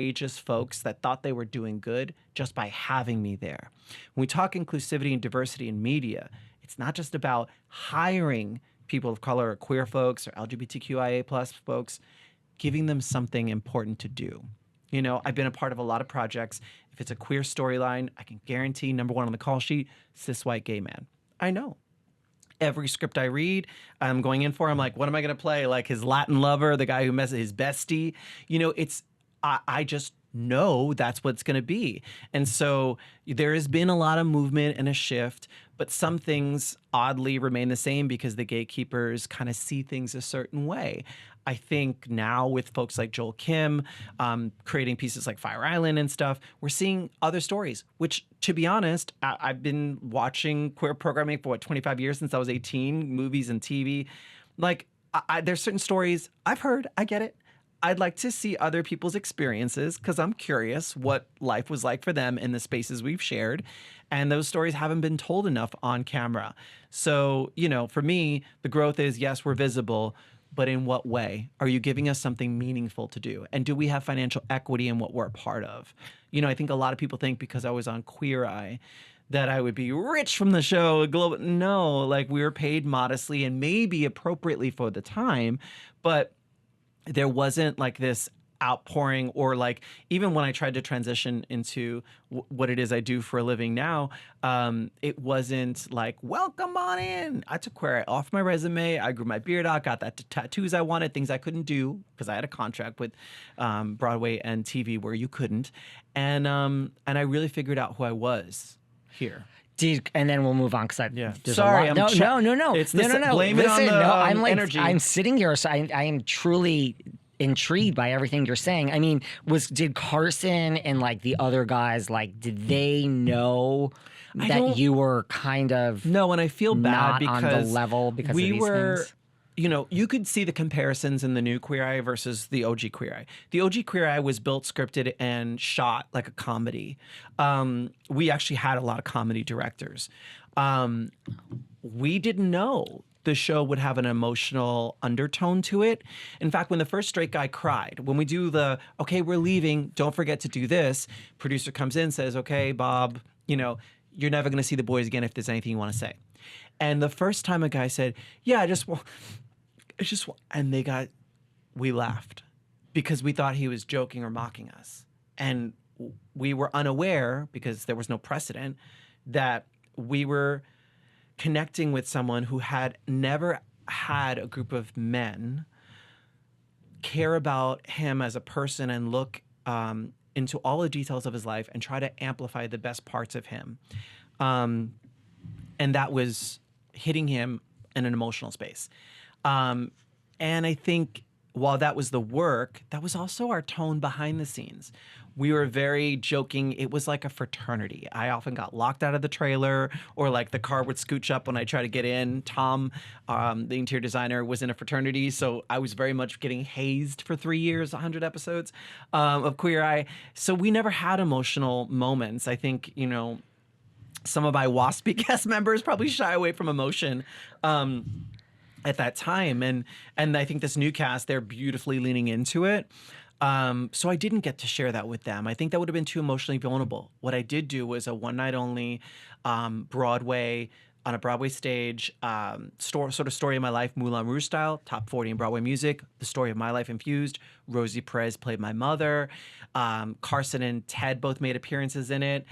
courageous folks that thought they were doing good just by having me there. When we talk inclusivity and diversity in media, it's not just about hiring people of color or queer folks or LGBTQIA plus folks, giving them something important to do. You know, I've been a part of a lot of projects. If it's a queer storyline, I can guarantee number one on the call sheet, cis white gay man. I know. Every script I read, I'm going in for, I'm like, what am I going to play? Like his Latin lover, the guy who messes his bestie. You know, I just know that's what's going to be. And so there has been a lot of movement and a shift, but some things oddly remain the same because the gatekeepers kind of see things a certain way. I think now with folks like Joel Kim creating pieces like Fire Island and stuff, we're seeing other stories, which, to be honest, I've been watching queer programming for, 25 years since I was 18, movies and TV. Like, there's certain stories I've heard, I get it. I'd like to see other people's experiences because I'm curious what life was like for them in the spaces we've shared. And those stories haven't been told enough on camera. So, you know, for me, the growth is, yes, we're visible, but in what way? Are you giving us something meaningful to do? And do we have financial equity in what we're a part of? You know, I think a lot of people think because I was on Queer Eye that I would be rich from the show. No, like we were paid modestly and maybe appropriately for the time, but there wasn't like this outpouring, or like even when I tried to transition into what it is I do for a living now, it wasn't like, welcome on in. I took Queer Eye off my resume. I grew my beard out, got that tattoos I wanted, things I couldn't do because I had a contract with Broadway and TV where you couldn't. And I really figured out who I was here. And then we'll move on because Sorry, no. It's no. Blame it on the I'm like, energy. I'm sitting here, so I am truly intrigued by everything you're saying. I mean, did Carson and like the other guys, like, did they know that you were kind of no? And I feel bad not because on the level because we of these were. things? You know, you could see the comparisons in the new Queer Eye versus the OG Queer Eye. The OG Queer Eye was built, scripted, and shot like a comedy. We actually had a lot of comedy directors. We didn't know the show would have an emotional undertone to it. In fact, when the first straight guy cried, when we do the, okay, we're leaving, don't forget to do this, producer comes in, says, okay, Bob, you know, you're never going to see the boys again if there's anything you want to say. And the first time a guy said, yeah, we laughed because we thought he was joking or mocking us. And we were unaware, because there was no precedent, that we were connecting with someone who had never had a group of men care about him as a person and look into all the details of his life and try to amplify the best parts of him. And that was hitting him in an emotional space. And I think while that was the work, that was also our tone behind the scenes. We were very joking. It was like a fraternity. I often got locked out of the trailer, or like the car would scooch up when I try to get in. Tom, the interior designer, was in a fraternity, so I was very much getting hazed for 3 years, 100 episodes of Queer Eye. So we never had emotional moments. I think, you know, some of my WASPy cast members probably shy away from emotion at that time. And I think this new cast, they're beautifully leaning into it. So I didn't get to share that with them. I think that would have been too emotionally vulnerable. What I did do was a one night only Broadway, on a Broadway stage, sort of story of my life, Moulin Rouge style, top 40 in Broadway music, the story of my life infused. Rosie Perez played my mother. Carson and Ted both made appearances in it.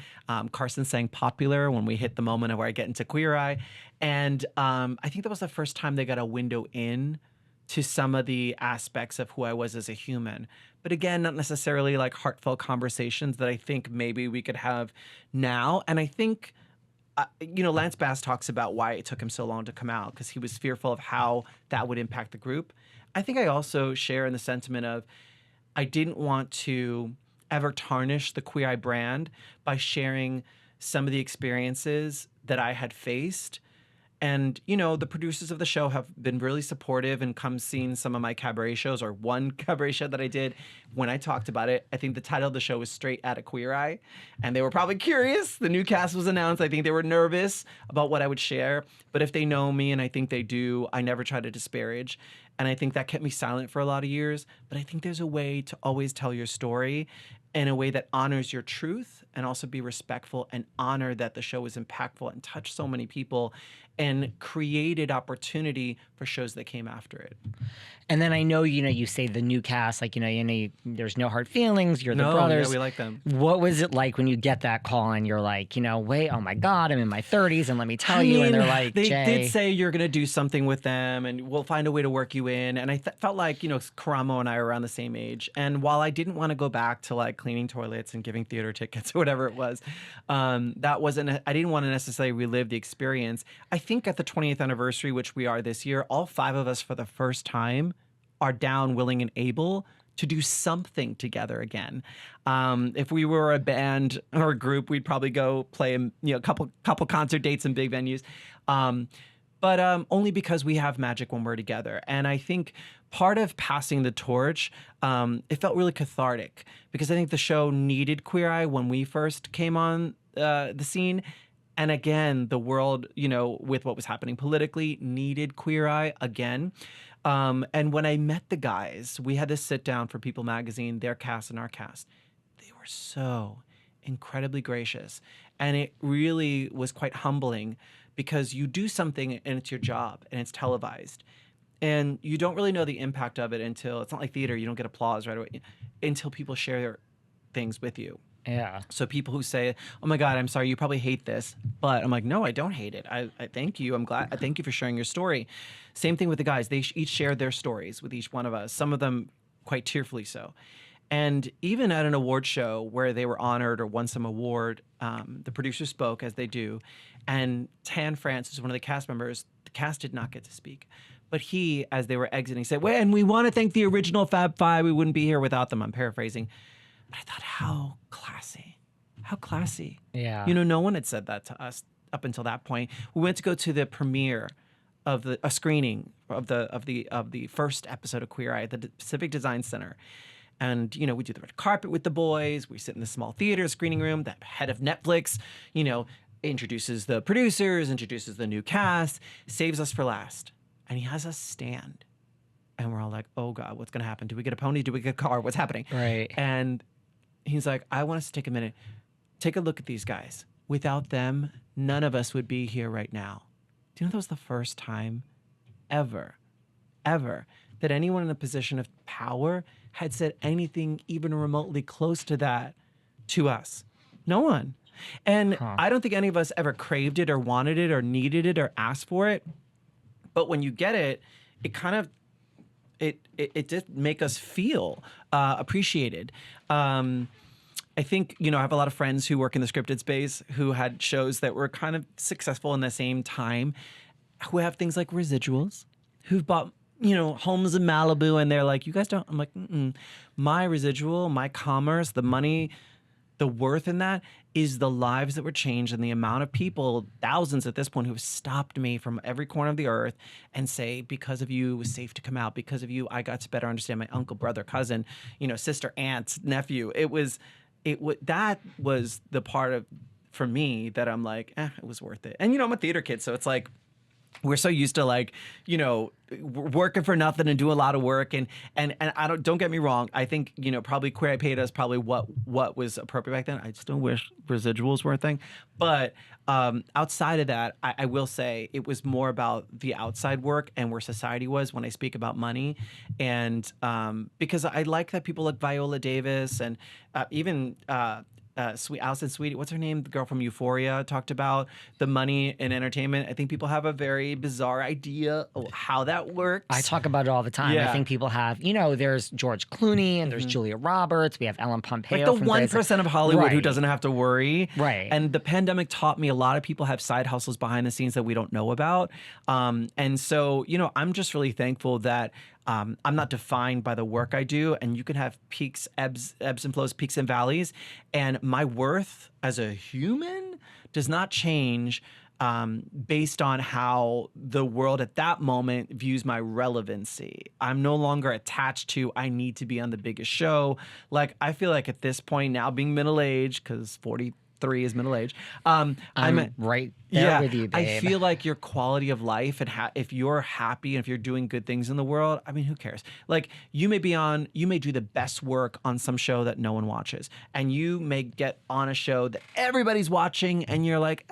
Carson sang Popular when we hit the moment where I get into Queer Eye. And I think that was the first time they got a window in to some of the aspects of who I was as a human. But again, not necessarily like heartfelt conversations that I think maybe we could have now. And I think, you know, Lance Bass talks about why it took him so long to come out, because he was fearful of how that would impact the group. I think I also share in the sentiment of I didn't want to ever tarnish the Queer Eye brand by sharing some of the experiences that I had faced. And, you know, the producers of the show have been really supportive and come seen some of my cabaret shows, or one cabaret show that I did. When I talked about it, I think the title of the show was Straight Outta Queer Eye. And they were probably curious. The new cast was announced. I think they were nervous about what I would share. But if they know me, and I think they do, I never try to disparage. And I think that kept me silent for a lot of years. But I think there's a way to always tell your story in a way that honors your truth and also be respectful and honor that the show was impactful and touched so many people and created opportunity for shows that came after it. And then I know, you say the new cast, like, there's no hard feelings. You're the brothers. Yeah, we like them. What was it like when you get that call and you're like, wait, oh my God, I'm in my 30s and let me tell you. And they're like, they Jay. did say you're going to do something with them and we'll find a way to work you in. And I felt like, Karamo and I are around the same age. And while I didn't want to go back to like cleaning toilets and giving theater tickets or whatever it was, I didn't want to necessarily relive the experience. I think at the 20th anniversary, which we are this year, all 5 of us for the first time are down, willing, and able to do something together again. If we were a band or a group, we'd probably go play a couple concert dates in big venues. But only because we have magic when we're together. And I think part of passing the torch, it felt really cathartic because I think the show needed Queer Eye when we first came on the scene. And again, the world, with what was happening politically, needed Queer Eye again. And when I met the guys, we had this sit down for People Magazine, their cast and our cast. They were so incredibly gracious. And it really was quite humbling because you do something and it's your job and it's televised. And you don't really know the impact of it until, it's not like theater, you don't get applause right away, until people share their things with you. Yeah. So people who say, oh my God, I'm sorry, you probably hate this. But I'm like, no, I don't hate it. I thank you. I'm glad. I thank you for sharing your story. Same thing with the guys. They each shared their stories with each one of us. Some of them quite tearfully so. And even at an award show where they were honored or won some award, the producer spoke, as they do. And Tan France is one of the cast members. The cast did not get to speak. But he, as they were exiting, said, well, and we want to thank the original Fab Five. We wouldn't be here without them. I'm paraphrasing. But I thought, how classy. How classy. Yeah. No one had said that to us up until that point. We went to go to the premiere of a screening of the first episode of Queer Eye at the Pacific Design Center. And, we do the red carpet with the boys. We sit in the small theater screening room. The head of Netflix, introduces the producers, introduces the new cast, saves us for last. And he has us stand. And we're all like, oh God, what's going to happen? Do we get a pony? Do we get a car? What's happening? Right. And he's like, I want us to take a minute. Take a look at these guys. Without them, none of us would be here right now. Do you know that was the first time ever that anyone in a position of power had said anything even remotely close to that to us? No one. And I don't think any of us ever craved it or wanted it or needed it or asked for it. But when you get it, it kind of, it did make us feel appreciated. I think, I have a lot of friends who work in the scripted space who had shows that were kind of successful in the same time, who have things like residuals, who've bought, homes in Malibu, and they're like, you guys don't, I'm like, my residual, my commerce, the money, the worth in that is the lives that were changed and the amount of people, thousands at this point, who have stopped me from every corner of the earth and say, because of you, it was safe to come out. Because of you, I got to better understand my uncle, brother, cousin, sister, aunt, nephew. That was the part of, for me, that I'm like, it was worth it. And, I'm a theater kid, so it's like, we're so used to working for nothing and do a lot of work. And don't get me wrong. I think, probably Queer Eye paid us probably what was appropriate back then. I still wish residuals were a thing. But outside of that, I will say it was more about the outside work and where society was when I speak about money. And because I like that people like Viola Davis and even Sweet Allison Sweetie, what's her name? The girl from Euphoria talked about the money in entertainment. I think people have a very bizarre idea of how that works. I talk about it all the time. Yeah. I think people have, there's George Clooney and there's Julia Roberts. We have Ellen Pompeo. Like the 1% of Hollywood who doesn't have to worry. Right. And the pandemic taught me a lot of people have side hustles behind the scenes that we don't know about. And so, I'm just really thankful that I'm not defined by the work I do, and you can have peaks, ebbs and flows, peaks and valleys. And my worth as a human does not change based on how the world at that moment views my relevancy. I'm no longer attached to, I need to be on the biggest show. Like, I feel like at this point now, being middle-aged, because 3 is middle age. I'm right there with you, babe. I feel like your quality of life and if you're happy and if you're doing good things in the world, I mean, who cares? Like you may do the best work on some show that no one watches, and you may get on a show that everybody's watching, and you're like,